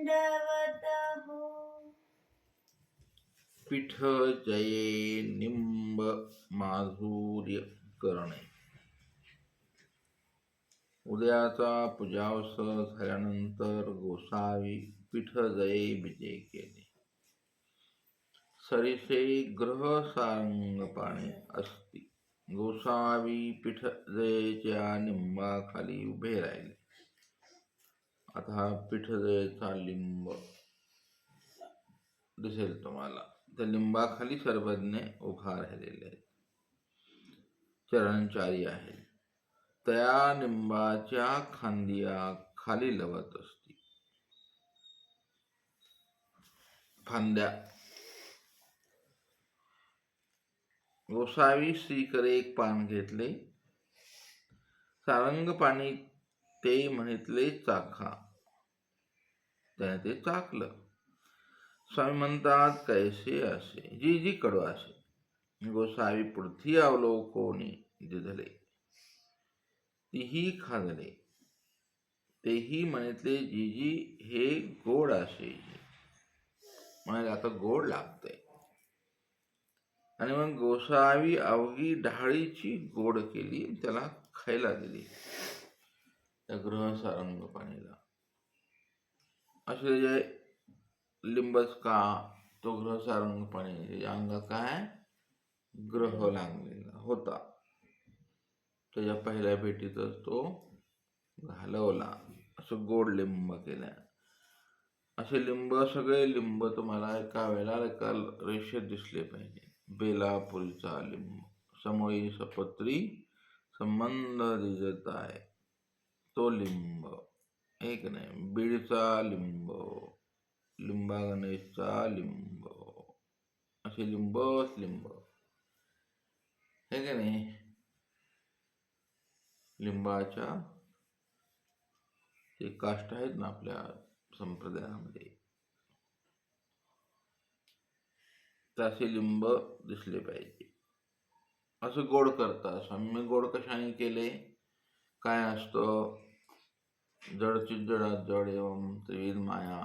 दंडवत हो. पीठ जये निंब माधुर्य करणे. उद्याचा पूजावसर झाल्यानंतर गोसावी पीठ जये विजय केले. सरिसे ग्रह सारंगपाणी असती. गोसावी पीठ जयेच्या निंबाखाली उभे राहिले. आता हा पीठजयेचा लिंब दिसेल तुम्हाला. त्या लिंबाखाली सर्वज्ञ उभा राहिलेले आहेत. चरणचारी आहे. त्या लिंबाच्या खांदिया खाली लवत असती. फांद्या. गोसावी श्रीकडे एक पान घेतले. सारंग पाणी ते म्हणितले चाखा. त्याने ते चाखलं. स्वामी म्हणतात कैसे असे, जी जी कडवासे. गोसावी पृथ्वी अवलोकोनी दिधले. तीही खाजले. तेही म्हणितले जी जी हे गोड असे. म्हणजे आता गोड लागतंय. आणि मग गोसावी अवघी ढाळीची गोड केली, त्याला खायला दिली त्या ग्रह सारंग पाणीला. असे जे लिंबच का तो ग्रह सारंग पाणी अंगात काय ग्रह लागलेला होता. त्याच्या पहिल्या भेटीतच तो घालवला. असं गोड लिंब केल्या. असे लिंब सगळे लिंब तुम्हाला एका वेळेला एका रेषेत दिसले पाहिजे. बेलापुरीचा लिंब समोई सपत्री संबंध दिसत आहे तो लिंब. एक नाही. बीडचा लिंब, लिंबा गणेशचा लिंब, असे लिंबच लिंब. हे का नाही. लिंबाच्या ते काष्ट आहेत ना आपल्या संप्रदायामध्ये, तसे लिंब दिसले पाहिजे. असं गोड करतात. स्वामी गोड कशाने केले. काय असतं, जडची जडात जड एवं त्रिविध माया.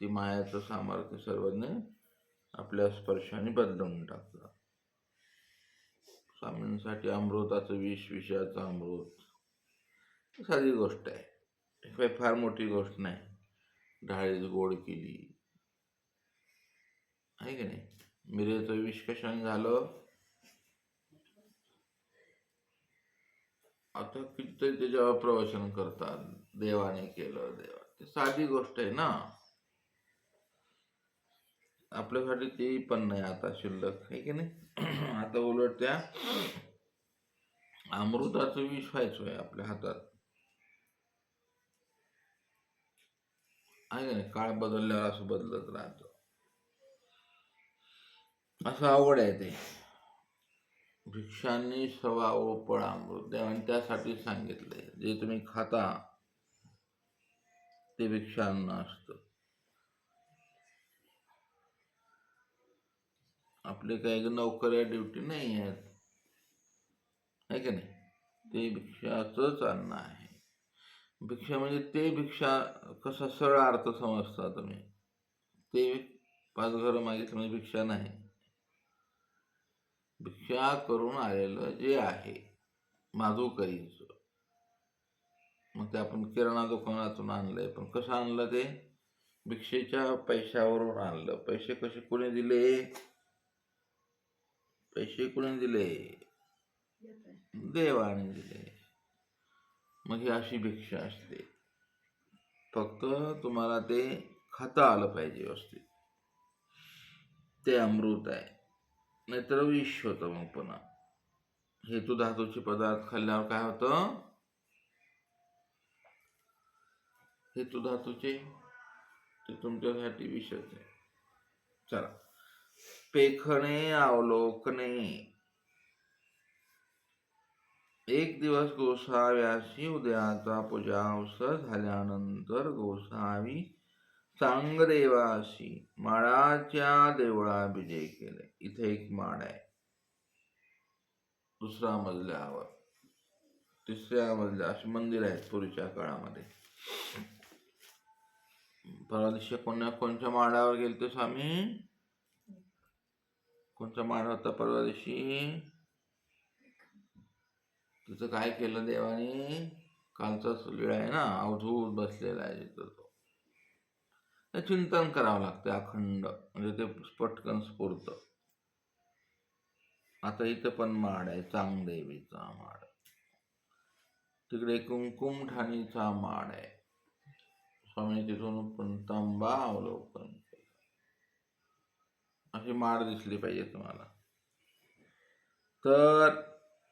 ती मायाचं सामर्थ्य सर्वज्ञ आपल्या स्पर्शाने बदलून टाकतात. स्वामींसाठी अमृताचं विष, विषयाचं अमृत साधी गोष्ट आहे. काही फार मोठी गोष्ट नाही. ढाळीच गोड केली आहे की नाही. मिरेचं विष कशाने झालं. आता कितीतरी त्याच्यावर प्रवचन करतात, देवाने केलं, देवा. ते साधी गोष्ट आहे ना. आपल्यासाठी ते पण नाही आता शिल्लक, आहे की नाही. आता उलट त्या अमृताचं विष व्हायचोय आपल्या हातात, आहे की नाही. काळ बदलल्यावर असं बदलत राहतं. असं आवड आहे ते. भिक्षांनी सवाओ पळ अमृत. देवाने त्यासाठी सांगितलंय. जे तुम्ही खाता ते भिक्षांना असतं. आपले काही नोकऱ्या ड्युटी नाही आहेत, आहे की नाही. ते भिक्षाचंच अन्न आहे. भिक्षा म्हणजे ते भिक्षा कसा सरळ अर्थ समजता तुम्ही. ते 5 घरं मागितलं म्हणजे भिक्षा नाही. भिक्षा करून आलेलं जे आहे माधुकरीचं, मग ते आपण किराणा दुकानातून आणलंय, पण कसं आणलं ते भिक्षेच्या पैशावरून आणलं. पैसे कसे कोणी दिले. पैसे कोणी दिले. देवाने दिले. मग ही अशी भिक्षा असते. फक्त तुम्हाला ते खाता आलं पाहिजे व्यवस्थित. ते अमृत आहे. नाहीतर विष होतं. मग पुन्हा हेतू धातूचे पदार्थ खाल्ल्यावर काय होतं. हेतू धातूचे ते तुमच्यासाठी विषच आहे. चला. पेखणे अवलोकने. एक दिवस गोसाव्याशी उद्याचा पूजा अवसर झाल्यानंतर गोसावी चांगदेवाशी माळाच्या देवळा विजय केले. इथे एक माळ आहे. 2ऱ्या मजल्यावर, 3ऱ्या मजल्या अशी मंदिर आहेत पूर्वीच्या काळामध्ये. परवा दिवशी कोणत्या माडावर गेलते स्वामी? कोणता माड होता परवा दिवशी? तिचं काय केलं देवाने? कालचाच लीळा आहे ना, अवधूत बसलेला आहे तिथं तो. ते चिंतन करावं लागतं अखंड, म्हणजे ते पटकन स्फुरतं. आता इथं पण माड आहे, चांगदेवीचा माड. तिकडे कुंकुम ठाणीचा माड आहे. स्वामी तिथून पण तांबा अवलोकन केलं. अशी माड दिसली पाहिजे तुम्हाला. तर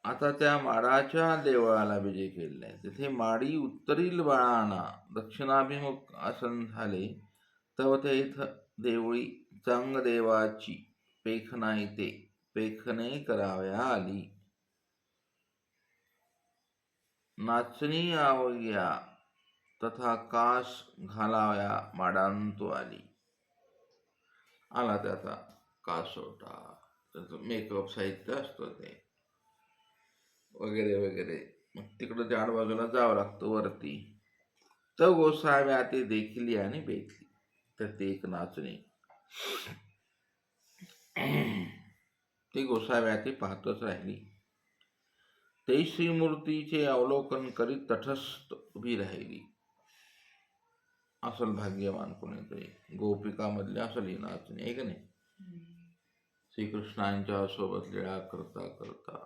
आता त्या माडाच्या देवळाला विजय केलेला आहे. तिथे माडी उत्तरील बाळाना दक्षिणाभिमुख आसन झाले, तव ते इथं देवळी चांगदेवाची पेखना इथे पेखणे कराव्या आली. नाचणी आवग्या तथा कास घालाव्या माडांतू आली. आला त्याचा कासोटा, त्याचं मेकअप साहित्य असतं ते वगैरे वगैरे. मग तिकडं त्या बाजूला जावं लागतं वरती. तर गोसाव्या ते देखली आणि बेकली, तर ते एक नाचणी. ती गोसाव्या ती पाहतच राहिली. ते श्रीमूर्तीचे अवलोकन करीत तटस्थ उभी राहिली. असल भाग्यवान कोणीतरी, गोपिकामधली असल ही नाचणी आहे का नाही? श्रीकृष्णांच्या सोबत लीळा करता करता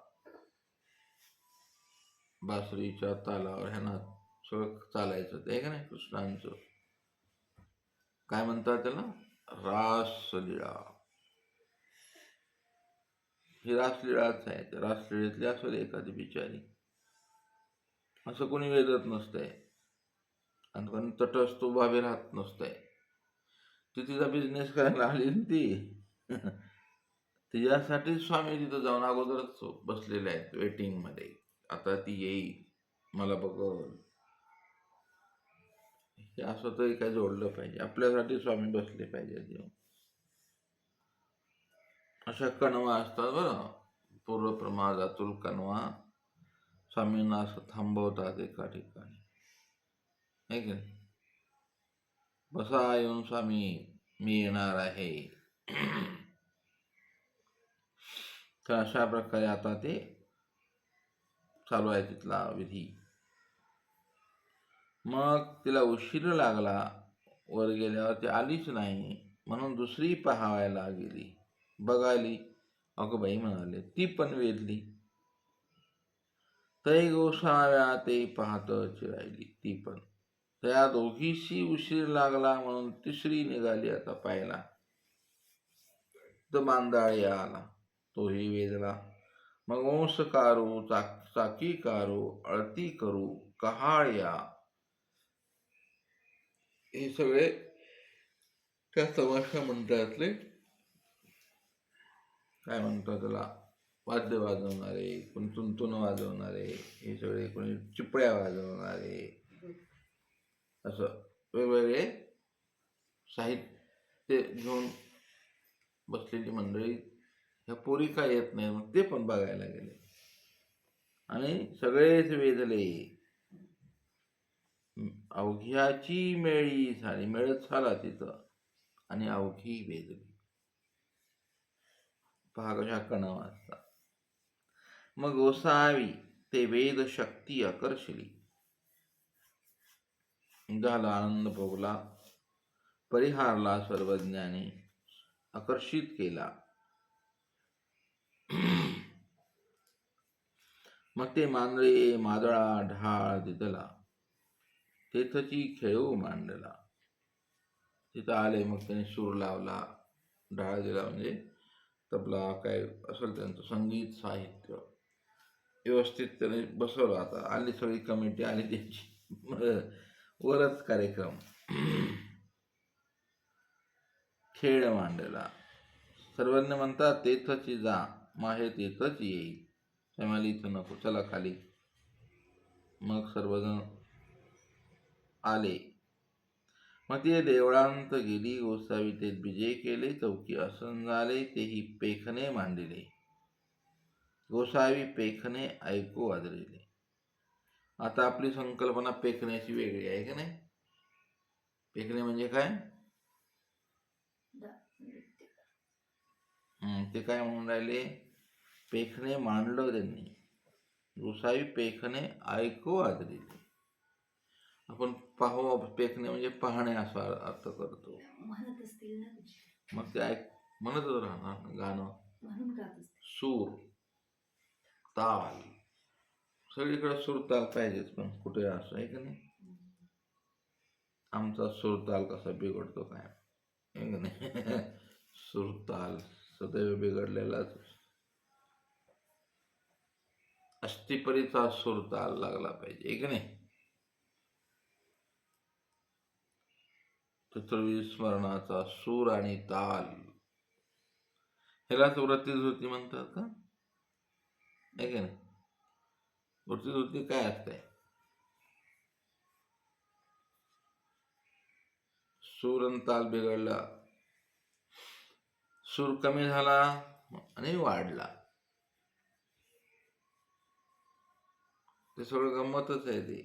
बासरीच्या तालावर ह्यांना सगळं चालायचं ते का नाही? कृष्णांचं काय म्हणतात त्याला? रासलीळा. ही रासलीळाच आहे. रासलीळेतली असेल एखादी बिचारी, असं कोणी वेदत नसतंय आणि कोणी तटस्थ उभावे राहत नसतंय. ती तिचा बिझनेस करायला आली ना ती. तिच्यासाठी स्वामी तिथं जाऊन अगोदरच बसलेले आहेत वेटिंग मध्ये. आता ती येईल, मला बघल. हे असं तरी काय जोडलं पाहिजे, आपल्यासाठी स्वामी बसले पाहिजे देव. अशा कणवा असतात बरं, पूर्वप्रमादातूल कणवा स्वामींना असं थांबवतात एका ठिकाणी, आहे की नाही? बसा येऊन स्वामी, मी येणार आहे. तर अशा प्रकारे आता ते चालू आहे तिथला विधी. मग तिला उशीर लागला, वर गेल्यावर ती आलीच नाही, म्हणून दुसरी पाहायला गेली. बघाली, अगं बाई म्हणाले, ती पण वेधली. तै गोसाव्या ते पाहतच राहिली ती पण. त्या दोघीशी उशीर लागला म्हणून तिसरी निघाली आता पाहायला. तर मांदाळी आला, तोही वेधला. मग ओंस कारू, चाकी कारू, अळती करू, कहाळ्या, हे सगळे त्या तमाशा मंडळातले काय म्हणतात त्याला, वाद्य वाजवणारे, कोणी तुंतुन वाजवणारे, हे सगळे कोणी चिपळ्या वाजवणारे, असं वेगवेगळे साहित्य घेऊन बसलेली मंडळी. ह्या पोरी काय येत नाही, मग ते पण बघायला गेले आणि सगळेच वेधले. अवघ्याची मेळी झाली, मेळच झाला तिथं आणि अवघी वेधली. पहा कशा कणवा असतात. मग गोसावी ते वेद शक्ती आकर्षली. झाला आनंद भोगला, परिहारला सर्वज्ञाने, आकर्षित केला. मग ते मांदळे मादळा ढाळ दिदला, तेथची खेळू मांडला. तिथं आले, मग त्याने सूर लावला, ढाळ दिला म्हणजे तबला काय असेल त्यांचं संगीत साहित्य व्यवस्थित त्याने बसवलं. आता आली सगळी कमिटी आली त्यांची, वरच कार्यक्रम, खेळ मांडला. सर्वज्ञ म्हणतात, तेथची जा, माहे तेथच येईल. त्यामुळे इथं नको, चला खाली. मग सर्वजण आले. मग ते देवळांत गेली. गोसावी ते विजय केले, चौकी आसन झाले, तेही पेखणे मांडिले. गोसावी पेखणे ऐकू आदरिले. आता आपली संकल्पना पेखण्याची वेगळी आहे की नाही? पेखणे म्हणजे काय? नृत्य. ते काय म्हणून राहिले? पेखणे मांडलं त्यांनी, गोसावी पेखणे ऐकू आदरी. आपण पाहू, पेखणे म्हणजे पाहणे असा अर्थ करतो. म्हणत असतील ना तुझी, मग ते म्हणतच राहणार गाणं. म्हणून गात असतील. सूर ताल, सगळीकडे सूर ताल पाहिजेच, पण कुठे असं आहे का नाही? आमचा सूर ताल कसा बिघडतो काय आहे का नाही? सूर ताल सदैव बिघडलेलाच. अस्थिपरीचा सूर ताल लागला पाहिजे, आहे का नाही? चतुर्विध स्मरणाचा सूर आणि ताल, ह्यालाच व्रती म्हणतात का? आहे का नाही? व्रती काय असते? सूर आणि ताल बिघडला, सूर कमी झाला आणि वाढला, ते सगळं गंमतच आहे. ते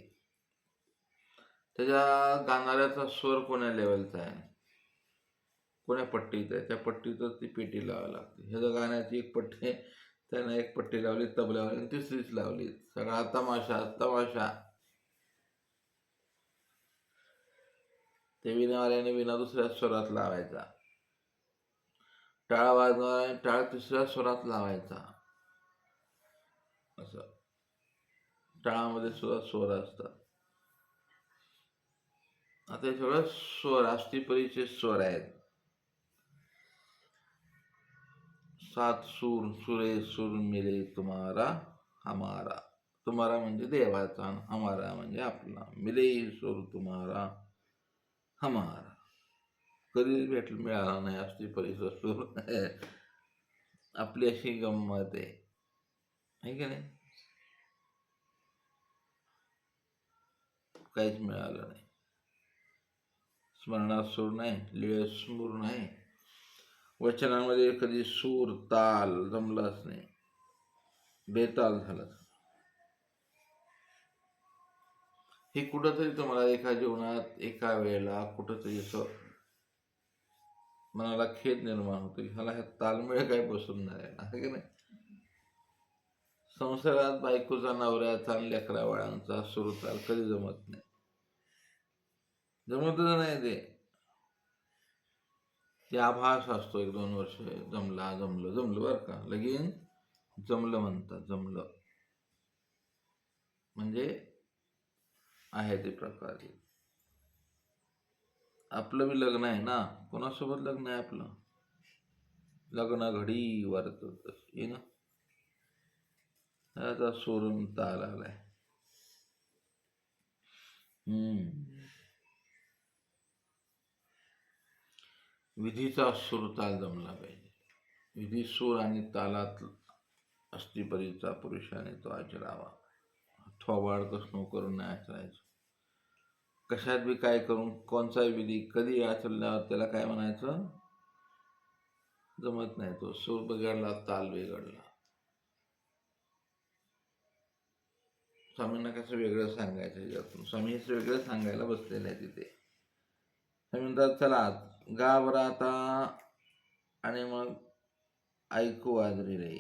त्याच्या गाणाऱ्याचा स्वर कोण्या लेवलचा आहे, कोण्या पट्टीत आहे, त्या पट्टीतच ती पेटी लावावी लागते. ह्याच्या गाण्याची एक पट्टी, त्यानं एक पट्टी लावली तबल्यावर आणि तिसरीच लावली, सगळा तमाशा तमाशा. ते विणावाल्याने विना दुसऱ्या स्वरात लावायचा, टाळ वाजवणाऱ्याने टाळ तिसऱ्या स्वरात लावायचा, असं. टाळामध्ये सुद्धा स्वर असतात. आता हे सगळं स्वर, अस्थिपरीचे स्वर आहेत. 7 सूर, सुरे सूर मिले तुम्हारा हमारा. तुम्हारा म्हणजे देवाचा, हमारा म्हणजे आपला. मिले सूर तुम्हारा हमारा. कधी मिळाला नाही अस्थिपरीचा सूर. आपली अशी गंमत आहे की नाही? काहीच मिळालं नाही. स्मरणात सूर नाही, लिळे स्मूर नाही, वचनामध्ये कधी सूर ताल जमलाच नाही, बेताल झालं. हे कुठंतरी तुम्हाला एका जीवनात एका वेळेला कुठंतरी असं मनाला खेद निर्माण होतो, ह्याला ह्या तालमेळ काय बसून नाही आहे की नाही? संसारात बायकोचा, नवऱ्याचा, लेकरा बाळांचा सूरताल कधी जमत नाही, जमतच नाही. ते आभास असतो, 1-2 वर्ष जमलं बरं का, लगीन जमलं म्हणतात. जमलं म्हणजे आहे ते प्रकार. आपलं बी लग्न आहे ना, कोणासोबत लग्न आहे आपलं? लग्न घडी वारत ये ना, आता सोडून ताल आलाय. विधीचा सूर ताल जमला पाहिजे. विधी सूर आणि तालात अस्थिपरीचा पुरुषाने तो आचरावा. थोबाड कसणं करून नाही आचरायचं. कशात बी काय करून, कोणचाही विधी कधी आचरल्यावर त्याला काय म्हणायचं? जमत नाही. तो सूर बिघडला, ताल बिघडला. स्वामींना कसं वेगळं सांगायचं याच्यातून? स्वामी हेच वेगळं सांगायला बसलेलं आहे तिथे. स्वामी म्हणतात, चला गा बरं आता, आणि मग ऐकू आदरी रे.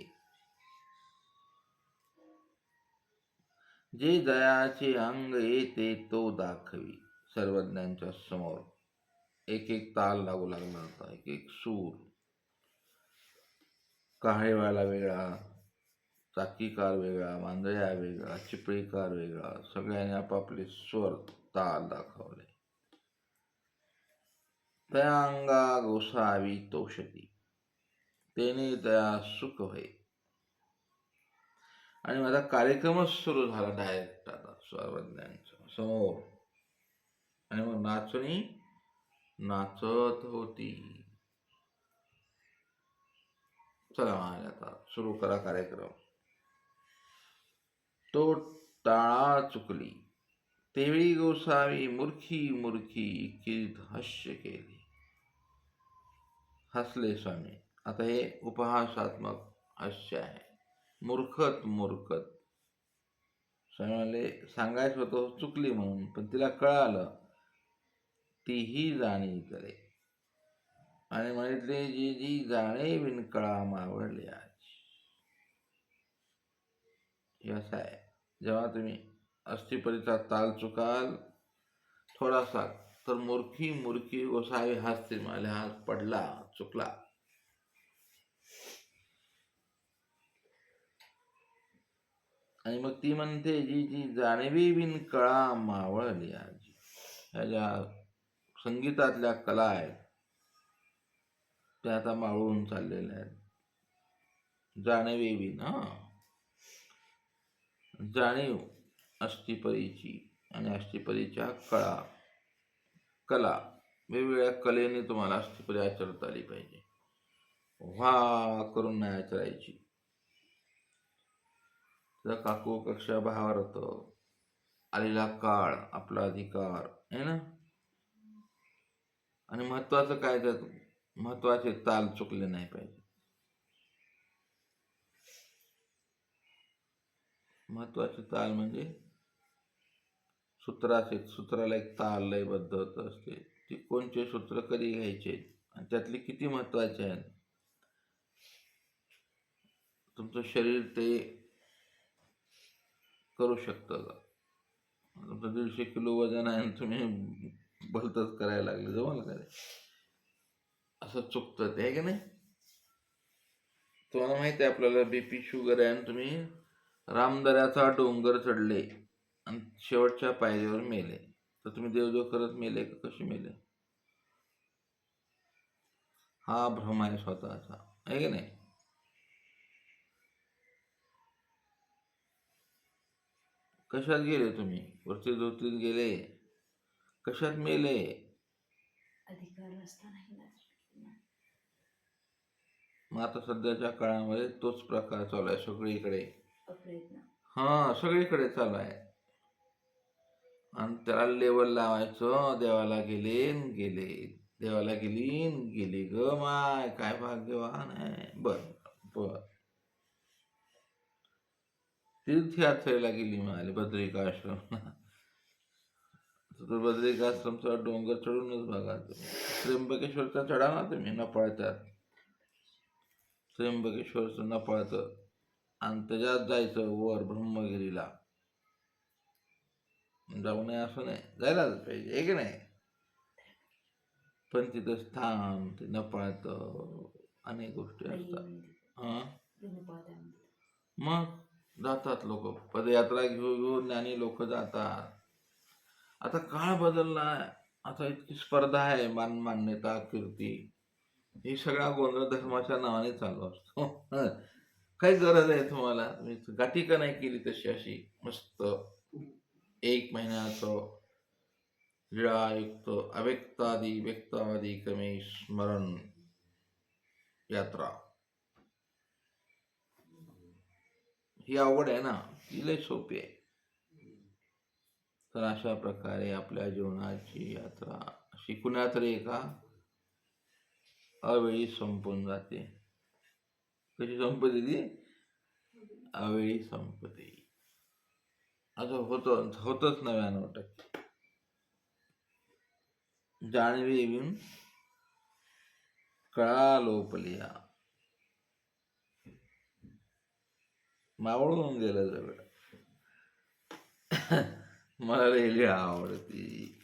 जे दयाचे अंग येते तो दाखवी. सर्वज्ञांच्या समोर एक एक ताल लागू लागला होता, एक एक सूर. काहळेवाला वेगळा, चाकीकार वेगळा, मांदळ्या वेगळा, चिपळीकार वेगळा, सगळ्यांनी आपापले स्वर ताल दाखवले. तया अंगा गोसावी तोषती, तेने तया सुख होय. आणि माझा कार्यक्रमच सुरू झाला डायरेक्ट आता सर्वज्ञांच्या समोर. आणि मग नाचणी नाचत होती. चला महाराज आता सुरू करा कार्यक्रम. तो टाळा चुकली, तेवळी गोसावी मूर्खी मूर्खी किरीत हास्य केली. हसले स्वामी. आता हे उपहासात्मक हास्य आहे. मूर्खत मूर्खत. स्वामी म्हणले सांगायचं होतं चुकली म्हणून, पण तिला कळालं तीही जाणी करे. आणि म्हटले जी जी जाणे विणकळा मावळल्या. हे असं आहे. जेव्हा तुम्ही अस्थिपरीचा ताल चुकाल थोडासा तर मूर्खी मूर्खी गोसावी हसते. मला हात पडला, चुकला. आणि मग ती म्हणते जी जी जाणवी विणकळा मावळल्या. ह्या ज्या संगीतातल्या कला आहेत त्या आता मावळून चाललेल्या आहेत. जाणवे विण जाणीव अस्थिपरीची आणि अस्थिपरीच्या कला वेगवेगळ्या कलेने तुम्हाला अस्थिपरी आचरता आली पाहिजे. व्हा करून नाही आचरायची. तर काकू कक्षा भावार्थ आलेला काळ आपला अधिकार आहे ना. आणि महत्वाचं काय, त्यात महत्वाचे ताल चुकले नाही पाहिजे. महत्वाचे ताल म्हणजे सूत्राला एक ताल लयबद्ध असते. ती कोणते सूत्र कधी घ्यायचे आणि त्यातले किती महत्वाचे आहेत. तुमचं शरीर ते करू शकतं का. तुमचं 150 किलो वजन आहे आणि तुम्ही भलतच करायला लागले, जमल का रे. असं चुकतं ते, आहे की नाही. तुम्हाला माहिती आहे आपल्याला BP शुगर आहे आणि तुम्ही रामदऱ्याचा डोंगर चढले आणि शेवटच्या पायरीवर मेले, तर तुम्ही देवदेव करत मेले का कशी मेले. हा भ्रम आहे स्वतःचा, आहे की नाही. कशात गेले तुम्ही, वरती धोतीत गेले, कशात मेले. अधिकार नसतानाही ना. मग आता सध्याच्या काळामध्ये तोच प्रकार चालू आहे सगळीकडे. अप्रयत्न. सगळीकडे चालू आहे. आणि त्याला लेवल लावायचं. देवाला गेले गेले, देवाला गेली ग माय, काय भाग्यवान आहे. बर बर तीर्थयात्रेला गेली म्हणाले बद्रिकाश्रम. तर बद्रिकाश्रमचा डोंगर चढूनच बघा तुम्ही. त्र्यंबकेश्वरचा चढा ना तुम्ही, नपाळतात. त्र्यंबकेश्वरचं नपाळतं आणि त्याच्यात जायचं वर ब्रह्मगिरीला. जाऊ नये असं नाही, जायलाच पाहिजे, आहे की नाही. पण तिथं स्थान ते नपाळतं अनेक गोष्टी असतात. मग जातात लोक, पदयात्रा घेऊन ज्ञानी लोक जातात. आता काळ बदलला, आता इतकी स्पर्धा आहे, मान्यता कीर्ती, ही सगळा गोंधळ धर्माच्या नावाने चालू असतो. काही गरज आहे तुम्हाला, तुम्ही गाठी का नाही केली तशी अशी मस्त 1 महिन्याचं लीळायुक्त अव्यक्तादी व्यक्तादी क्रमे स्मरण यात्रा. ही अवघड आहे ना, ही लय सोपी आहे. तर अशा प्रकारे आपल्या जीवनाची यात्रा अशी कुण्या तरी एका अवेळी संपून जाते. कशी संपते ती, अवेळी संपते. असं होतच 99%. जाणवी येऊन कळा लोपलिया, मावळून गेलं सगळं. मला लिहिली आवडती.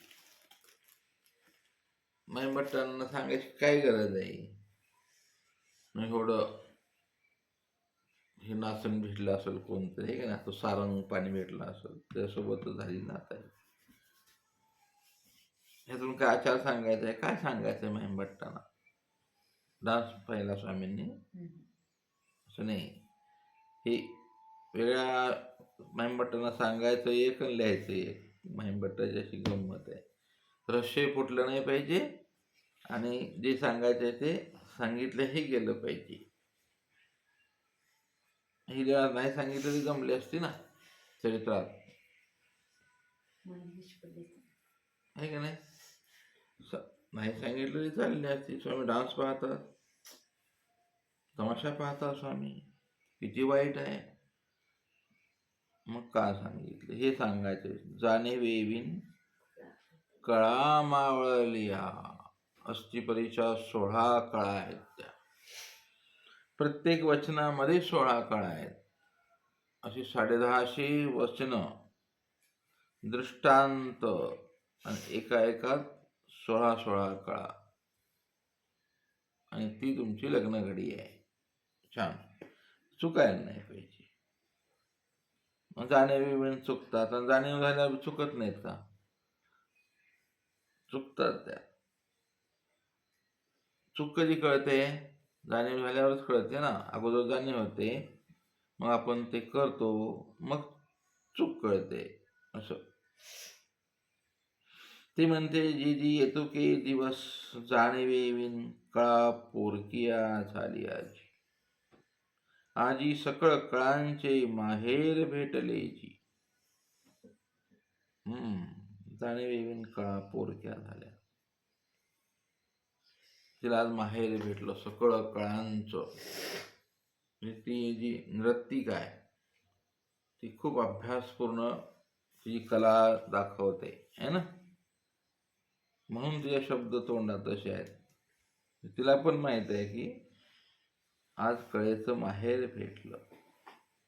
मैमट्टांना सांगायची काय गरज आहे. एवढं हे नाचण भेटलं असेल कोणतरी, हे का ना, तो सारंग पाणी भेटलं असेल त्यासोबतच झाली नात आहे. ह्यातून काय आचार सांगायचा आहे, काय सांगायचं आहे मैमट्टांना. डान्स पाहिला स्वामींनी असं नाही. हे वेगळ्या मैमट्टांना सांगायचं एक आणि लिहायचं एक. मैमट्टाची अशी गंमत आहे. रहस्य फुटलं नाही पाहिजे आणि जे सांगायचं आहे ते सांगितलंही गेलं पाहिजे. ही नाही सांगितलं ती जमली असती ना चरित्रात, आहे का नाही. नाही सांगितलं तरी चालली असती. स्वामी डान्स पाहतात, तमाशा पाहतात स्वामी, किती वाईट आहे. मग का सांगितलं हे सांगायचं. जाणे वेविन कळा मावळलिया. अस्थिपरीच्या 16 कळा आहेत त्या. प्रत्येक वचनामध्ये 16 कळा आहेत. अशी 1050 वचनं, दृष्टांत आणि एका 16 कळा. आणि ती तुमची लग्न घडी आहे. छान, चुकायला नाही पाहिजे. जाणीव चुकतात आणि जाणीव झाल्यावर चुकत नाहीत का? चुकतात त्या. चूक कधी कळते? जाणीव झाल्यावरच कळते ना. अगोदर जाणीव होते, मग आपण ते करतो, मग चूक कळते. असं ते म्हणते, जी जी येतुके दिवस जाणीवेविन कळा पोरकिया झाली आजी. आजी सकळ कळांचे माहेर भेटलेची. जाणीवेविन कळा पोरक्या झाल्या. तिला आज माहेर भेटलं सकळ कळांचं. ती जी नृत्तिका आहे ती खूप अभ्यासपूर्ण तिची कला दाखवते है ना. म्हणून तिचे शब्द तोंडात तसे आहेत. तिला पण माहित आहे की आज कळेचं माहेर भेटलं.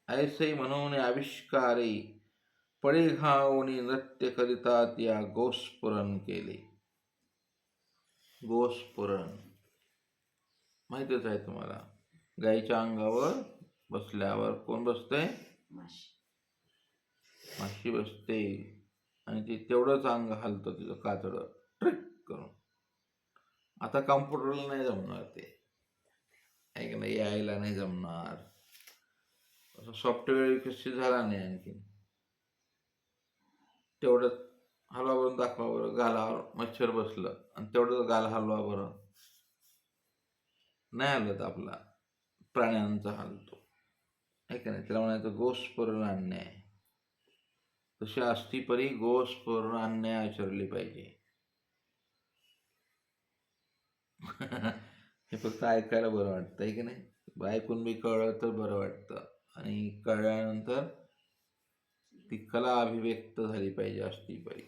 ऐसे म्हणून आविष्कारे पळे घावणी नृत्य करिता त्या गोस्फुरण केले. गोस्फुरण माहितीच आहे तुम्हाला. गाईच्या अंगावर बसल्यावर कोण बसते? माशी बसते. आणि ते तेवढंच अंग हलतं तिचं कातडं ट्रिक करून. आता कॉम्प्युटरला नाही जमणार ते, आहे की नाही, यायला नाही जमणार. असं सॉफ्टवेअर विकसित झाला नाही आणखी. तेवढंच हलवा बरं, दाखवा बरं. गालावर मच्छर बसलं आणि तेवढंच गाल हलवा बरं. नाही हलत आपला, प्राण्यांचा हलतो, आहे का नाही. त्याला म्हणायचं गोस्फुरण अन्याय. तशी अस्थिपरी गोस्फुरण अन्याय आचरली पाहिजे. हे फक्त ऐकायला बरं वाटतं, आहे की नाही. ऐकून बी कळलं तर बरं वाटतं. आणि कळल्यानंतर ती कला अभिव्यक्त झाली पाहिजे. अस्थिपरी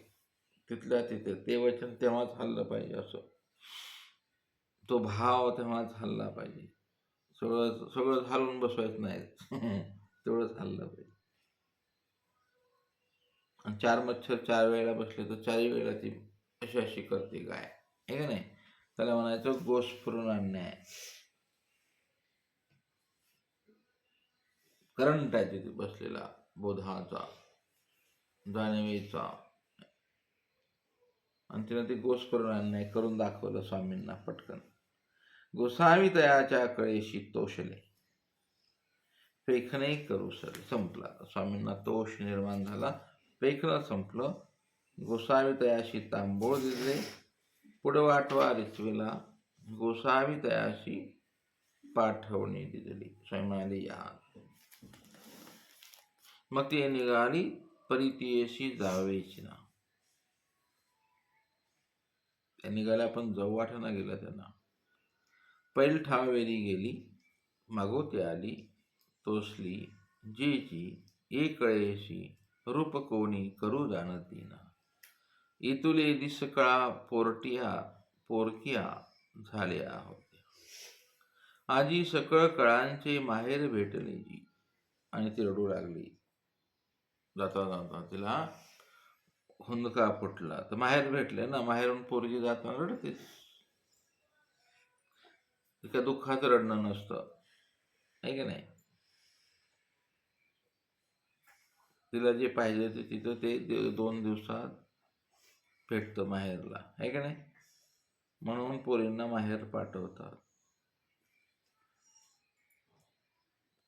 तिथल्या तिथे ते वचन तेव्हाच हल्लं पाहिजे. असं तो भाव तेव्हाच हल्ला पाहिजे. सगळं हलवून बसवायचं नाही. तेवढंच हल्लं पाहिजे. आणि 4 मच्छर 4 वेळेला बसले तर 4ही वेळेला ती अशी अशी करते गाय, आहे का नाही. त्याला म्हणायचं गोस्फुरण अन्याय. करंट आहे तिथे बसलेला, बोधाचा, जाणीवेचा. आणि तिने ते गोस्फुरण अन्याय करून दाखवलं स्वामींना पटकन. गोसावी तयाच्या कळेशी तोषले, पेखणे करू सर. संपला. स्वामींना तोष निर्माण झाला, पेखणं संपलं. गोसावी तयाशी तांबूळ दिले, पुढे वाटवा रिचविला. गोसावी तयाशी पाठवणी दिली. स्वामी म्हणाले या. मग ती निघाली परितीयेशी जावेची ना. त्या निघाल्या पण जाऊ वाटना गेला त्यांना. पैल ठावेरी गेली, मागोती आली तोसली. जी जी ए कळेशी रूप कोणी करू जाणती ना. इतुले दिसकळा पोरकिया झाल्या होत्या. आजी सकळ कळांचे माहेर भेटले जी. आणि ती रडू लागली. जाता जाता तिला हुंदका फुटला. तर माहेर भेटले ना, माहेरून पोरगी जाताना रडतेच. तिच्या दुःखाचं रडणं नसतं, आहे की नाही. तिला जे पाहिजे ते तिथं ते 2 दिवसात भेटतं माहेरला, आहे की नाही. म्हणून पोरींना माहेर पाठवतात.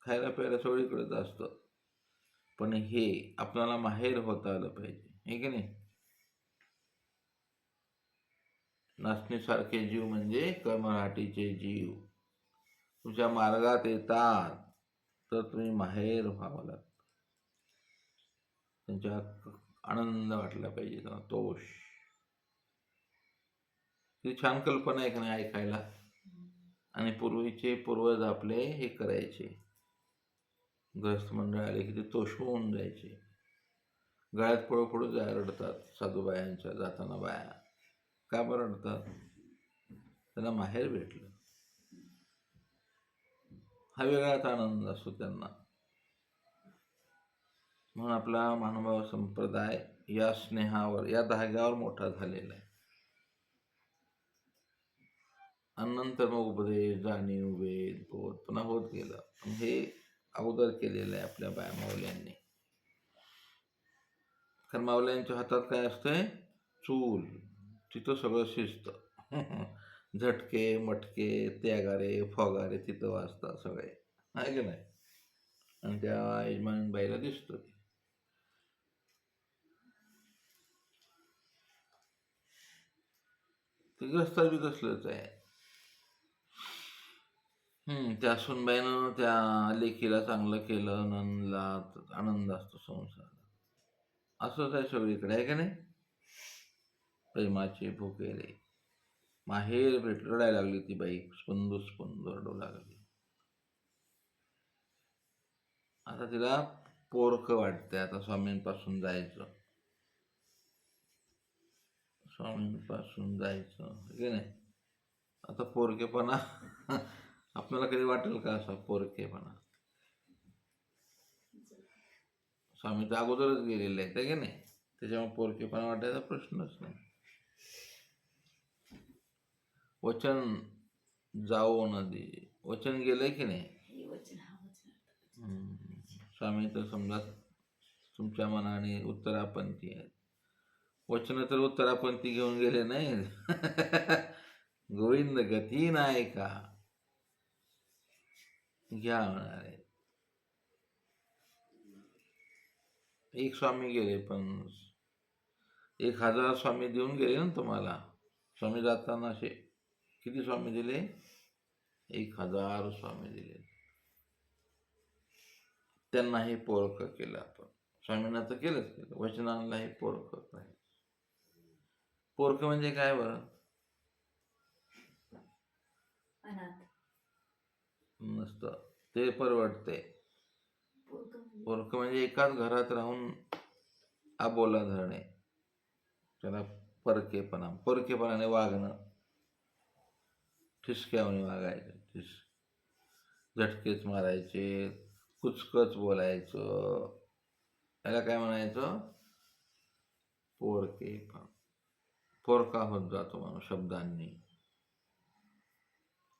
खायला प्यायला सगळीकडेच असतं, पण हे आपल्याला माहेर होता आलं पाहिजे, आहे की नाही. नाचणीसारखे जीव म्हणजे कमराटीचे जीव. तुमच्या मार्गात येतात तर तुम्ही माहेर व्हावं लागतं. त्यांच्या आनंद वाटला पाहिजे, त्यांना तोष. ती छान कल्पना आहे का नाही ऐकायला. आणि पूर्वीचे पूर्वज आपले हे करायचे. ग्रस्त मंडळ आले की ते तोष होऊन जायचे. गळ्यात पळू पळू जाय रडतात साधूबायांच्या जाताना बाया. का बरं रडतात? त्यांना माहेर भेटलं. हा वेगळाच आनंद असतो त्यांना. म्हणून आपला महानुभाव संप्रदाय या स्नेहावर, या धाग्यावर मोठा झालेला आहे. आणि नंतर मग उपदेश, जाणीव, वेद, बोध पुन्हा होत गेलं. हे अगोदर केलेलं आहे आपल्या बाया माऊल्यांनी. कारण माऊल्यांच्या हातात काय असतंय? चूल. तिथं सगळं शिस्त. झटके, मटके, त्यागारे, फोगारे तिथं वाजतात सगळे, आहे की नाही? आणि त्या यजमानबाईला दिसतं ते ग्रस्ता बी तसलंच आहे. त्या सुनबाईनं त्या लेकीला चांगलं केलं, नंदला आनंद असतो संसारात. असंच आहे सगळीकडे, आहे का नाही? प्रेमाचे भुकेले माहेर भेट रडायला लागली ती बाई, स्पंदू स्पंदू रडू लागली. आता तिला पोरकं वाटतंय आता स्वामींपासून जायचं, स्वामींपासून जायचं, की नाही? आता पोरकेपणा आपल्याला कधी वाटेल का असा पोरकेपणा? स्वामी तर अगोदरच गेलेले आहेत, की नाही? त्याच्यामुळे पोरकेपणा वाटायचा प्रश्नच नाही. वचन जाओ नदी, वचन गेलंय की नाही? स्वामी तर समजा तुमच्या मनाने उत्तरापंथी आहेत. वचन तर उत्तरापंथी घेऊन गेले नाही. गोविंद गती नाही का घ्या म्हणाले. एक स्वामी गेले, पण 1000 स्वामी देऊन गेले ना तुम्हाला. स्वामी जाताना असे किती स्वामी दिले? 1000 स्वामी दिले. त्यांनाही पोरकं केलं आपण. स्वामींना तर केलंच केलं, वचनांनाही पोरकं करायचं. पोरकं म्हणजे काय बरं? नसतं, ते परवडते. पोरकं म्हणजे एकाच घरात राहून आबोला धरणे, त्याला परकेपणा. परकेपणाने वागणं, ठिसक्याने वागायचं, झटकेच मारायचे, कुचकच बोलायचं, त्याला काय म्हणायचं? पोरकेपणा. पोरका होत जातो माणूस शब्दांनी.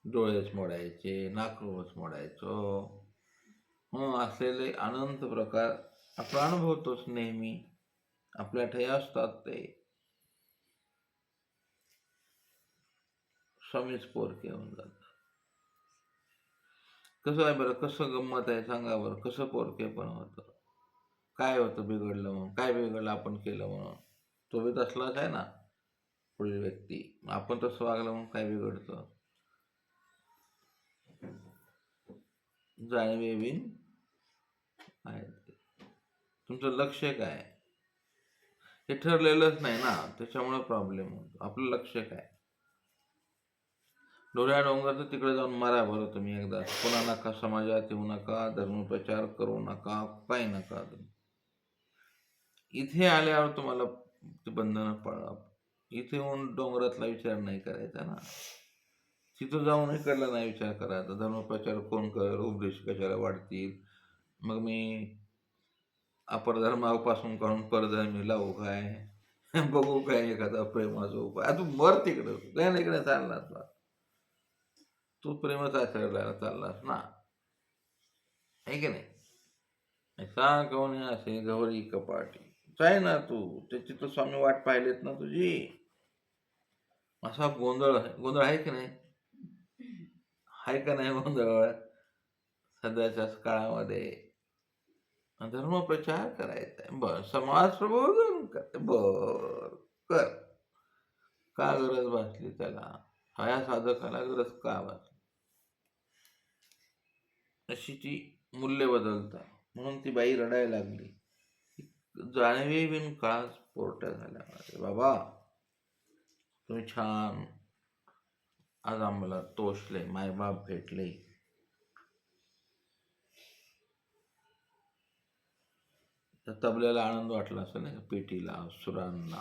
डोळेच मोडायचे, नाकच मोडायचं, असलेले अनंत प्रकार आपण अनुभवतोच नेहमी. आपल्या ठाई असतात ते. स्वामीच पोरके होऊन जातात. कसं आहे बरं? कसं गंमत आहे सांगा बरं? कसं पोरकेपण होतं? काय होतं बिघडलं म्हणून? काय बिघडलं आपण केलं म्हणून? तो बी तसलाच आहे ना पुढील व्यक्ती. आपण तसं वागलं म्हणून काय बिघडतं? जाणीवेवीन आहे. तुमचं लक्ष काय? हे ठरलेलंच नाही ना, त्याच्यामुळे प्रॉब्लेम होतो. आपलं लक्ष काय? डोळ्या डोंगर तर तिकडे जाऊन मारा बरं तुम्ही एकदा. पुन्हा नका समाजात येऊ नका, धर्मप्रचार करू नका, काही नका. इथे आल्यावर तुम्हाला ते बंधनं पाळा. इथे येऊन डोंगरातला विचार नाही करायचा ना. तिथं जाऊन इकडला नाही विचार करायचा. धर्मप्रचार कोण कर, उपदेश कशाला वाढतील, मग मी अपरधर्मापासून काढून परधर्मी लावू काय, बघू काय एखादा प्रेमाचा उपाय. तू मर तिकडं, काय नाही इकडे चाललास ना तू, प्रेमाचा आचरणाला चाललास ना, आहे की नाही? सांग असे गौरी कपाटी जाय ना तू. त्याची तर स्वामी वाट पाहिलेत ना तुझी. असा गोंधळ आहे की नाही? आहे का नाही गोंधळ सध्याच्याच काळामध्ये? धर्मप्रचार करायचा आहे, बर. समाज प्रबोधन कर, बर कर. का गरज भासली त्याला? ह्या साधकाला गरज का भासली? अशी ती मूल्य बदलतात. म्हणून ती बाई रडायला लागली. जाणवे बिन काळच पोरट्या झाल्या. बाबा तुम्ही छान आज आम्हाला तोषले, मायबाप भेटले, त्या तबल्याला आनंद वाटला असेल नाही का, पेटीला, सुरांना,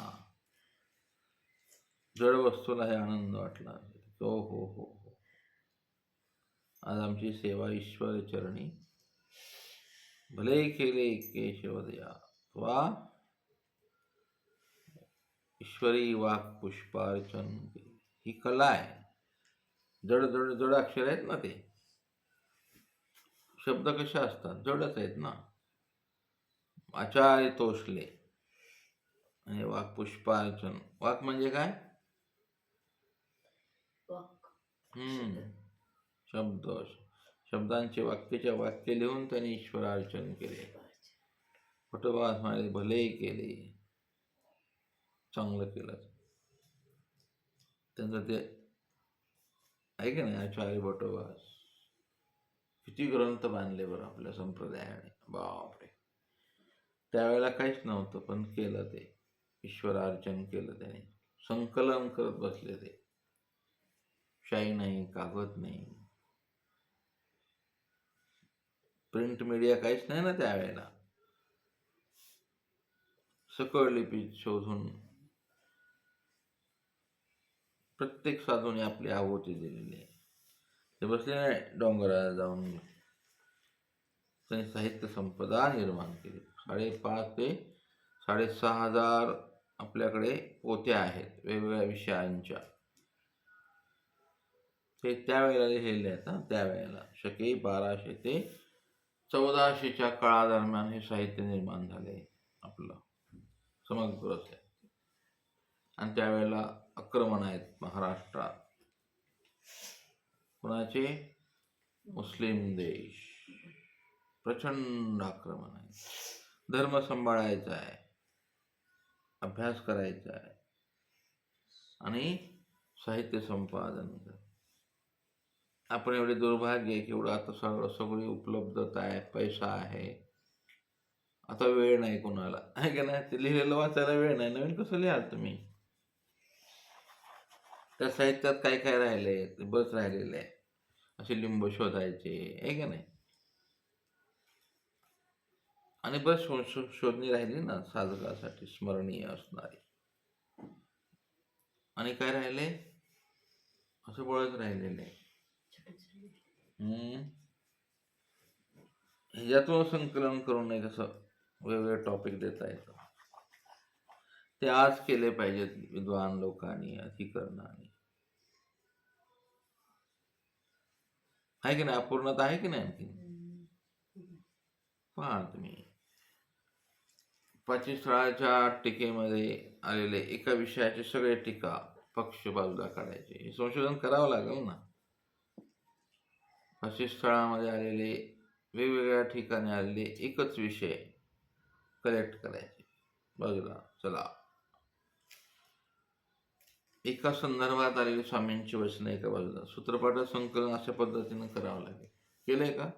जड वस्तूलाही आनंद वाटला असेल. हो हो हो हो. आज आमची सेवा ईश्वर चरणी, भले केले केशवदया वा ईश्वरी वाक पुष्पार्चन केले. ही कला आहे. जड जड जड अक्षर आहेत ना, ते शब्द कसे असतात, जडच आहेत ना. आचार्य तोषले आणि वाक पुष्पार्चन. वाक म्हणजे काय? वाक शब्द. शब्दांचे वाक्याच्या वाक्य लिहून त्यांनी ईश्वरार्चन केले. फटोबास म्हणाले भले केले, चांगलं केलं. त्यांचं ते आहे की नाही, आचार्य भटोबास किती ग्रंथ बांधले बरं आपल्या संप्रदायाने. बापरे. त्यावेळेला काहीच नव्हतं, पण केलं ते. ईश्वरार्चन केलं त्याने. संकलन करत बसले ते. शाई नाही, कागद नाही, प्रिंट मीडिया काहीच नाही ना त्यावेळेला. सकळ लिपीत शोधून प्रत्येक साधूने आपली आहुती दिलेली आहे. ते बसले नाही डोंगराला जाऊन, त्यांनी साहित्य संपदा निर्माण केली. 5,500 ते 6,500 आपल्याकडे पोथ्या आहेत वेगवेगळ्या विषयांच्या. ते त्यावेळेला लिहिलेले आहेत. त्यावेळेला शके 1200 ते 1400च्या काळादरम्यान हे साहित्य निर्माण झाले आपलं समग्र. आणि त्यावेळेला आक्रमण आहेत महाराष्ट्रात. कोणाचे? मुस्लिम देश. प्रचंड आक्रमण आहे. धर्म सांभाळायचा आहे, अभ्यास करायचा आहे आणि साहित्य संपादन कर. आपण एवढे दुर्भाग्य आहे की एवढं आता सगळी उपलब्धता आहे, पैसा आहे, आता वेळ नाही कोणाला, आहे का नाही. ते लिहिलेलं वाचायला वेळ नाही. नवीन कसं लिहाल तुम्ही? त्या साहित्यात काय काय राहिले, ते बस राहिलेले आहे. असे लिंब शोधायचे, आहे का नाही. आणि बस शोधणी राहिली ना साधकासाठी स्मरणीय असणारी. आणि काय राहिले, असं बळच राहिलेलं आहे. ह्याच्यातून संकलन करून नाही कसं वेगवेगळे टॉपिक देता येतं. ते आज केले पाहिजेत विद्वान लोकांनी, अधिकरणाने. आहे की नाही, अपूर्णता आहे की नाही आणखी. पहा तुम्ही, पाचीस्थळाच्या टीकेमध्ये आलेले एका विषयाचे सगळे टीका पक्ष बाजूला काढायचे, हे संशोधन करावं लागेल ना. पाचीस्थळामध्ये आलेले वेगवेगळ्या ठिकाणी आलेले एकच विषय कलेक्ट करायचे, बाजूला चला. एका संदर्भात आलेली स्वामींची वचनं एका बाजूला, सूत्रपाठ संकलन अशा पद्धतीनं करावं लागेल. केलंय का?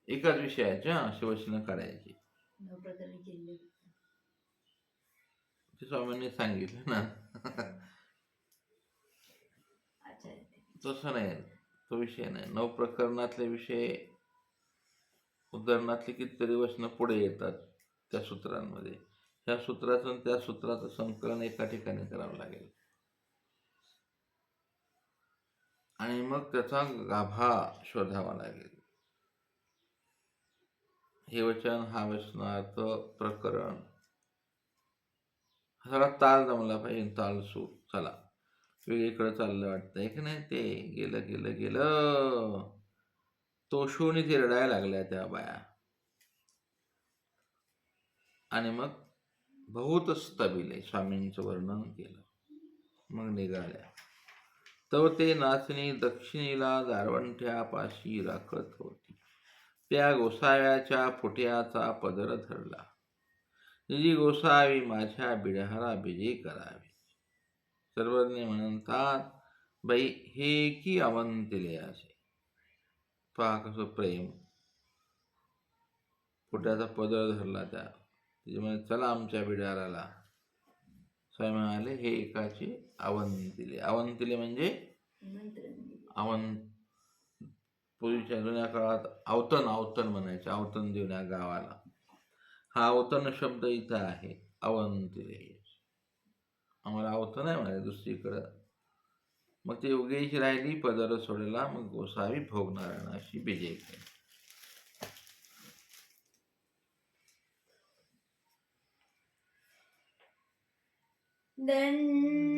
एकाच विषयाच्या अशी वचनं काढायची. ते स्वामींनी सांगितलं ना. तसं नाही, तो विषय नाही. 9 प्रकरणातले विषय, उदाहरणातली कितीतरी वचनं पुढे येतात त्या सूत्रांमध्ये. त्या सूत्राचं त्या सूत्राचं संकलन एका ठिकाणी करावं लागेल आणि मग त्याचा गाभा शोधावा लागेल. हे वचन, हा वचनार्थ, प्रकरण, सगळा ताल जमला पाहिजे. ताल सूर. चला, वेगळीकडे चाललं वाटतंय की नाही. ते गेलं गेलं गेलं, तोषून ते रडायला लागल्या त्या बाया. आणि मग बहुत स्तबिले स्वामींचं वर्णन केलं. मग निघाल्या. तव ते नाचणी दक्षिणेला दारवंठ्यापाशी राखत होती. त्या गोसाव्याच्या फुट्याचा पदर धरला. निजी गोसावी माझ्या बिडहारा बिजे करावे. सर्वज्ञ म्हणतात, बाई हे की अवंतिले असे. पहा कसं प्रेम. फुट्याचा पदर धरला त्या. त्याच्यामुळे चला आमच्या बिडाराला. स्वामी म्हणाले हे एकाचे अवंतिले. अवंतिले म्हणजे पूर्वीच्या जुन्या काळात आवतन म्हणायचे, आवतन देऊन गावाला. हा आवतन शब्द इथं आहे, अवंतिरे. आम्हाला आवतं नाही म्हणाले दुसरीकडं. मग ते उगेच राहिली पदर सोडला, मग गोसावी भोग नारायण अशी बेजे केली. दंड